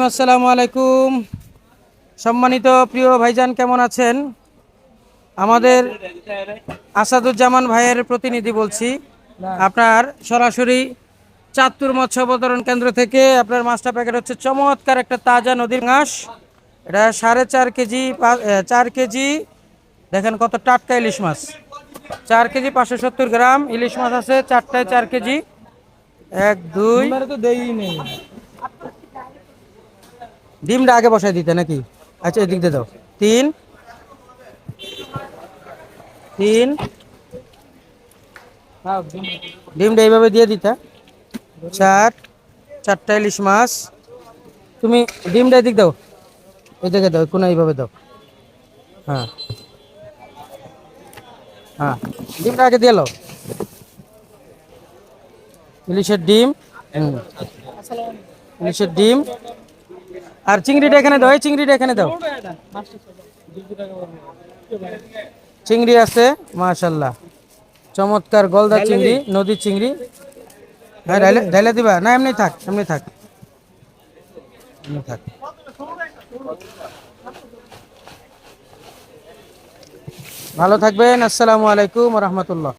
আসসালামু আলাইকুম। সম্মানিত প্রিয় ভাইজান, কেমন আছেন? আমাদের আসাদুজ্জামান ভাইয়ের প্রতিনিধি বলছি, আপনার সরাসরি চাঁদপুর মৎস্য অবতরণ কেন্দ্র থেকে। আপনার মাছটা প্যাকেট হচ্ছে চমৎকার একটা তাজা নদীর ঘাস। এটা 4.5 কেজি, 4 কেজি। দেখেন কত টাটকা ইলিশ মাছ। 4 কেজি 570 গ্রাম ইলিশ মাছ আছে, চারটায় 4 কেজি। 1 2 তো দেই নেই। ডিমটা আগে বসাই দিতে নাকি? আচ্ছা, এদিক দিয়ে দাও। তিন তিন ডিমটা এইভাবে দিয়ে দিতা। চারটা ইলিশ মাছ। তুমি ডিমটা এদিক দাও, এদিকে দাও, কোনো এইভাবে দাও। হ্যাঁ হ্যাঁ, ডিমটা আগে দিয়ে লো। ইলিশের ডিম। হুম, ইলিশের ডিম। আর চিংড়িটা এখানে দাও, এই চিংড়িটা এখানে দাও। চিংড়ি আছে মাশাল্লাহ, চমৎকার গলদা চিংড়ি, নদীর চিংড়ি। হ্যাঁ, ঢাইলে ঢাইলে দিবা না? এমনি থাক, এমনি থাক, এমনি থাক। ভালো থাকবেন। আসসালামু আলাইকুম রহমতুল্লাহ।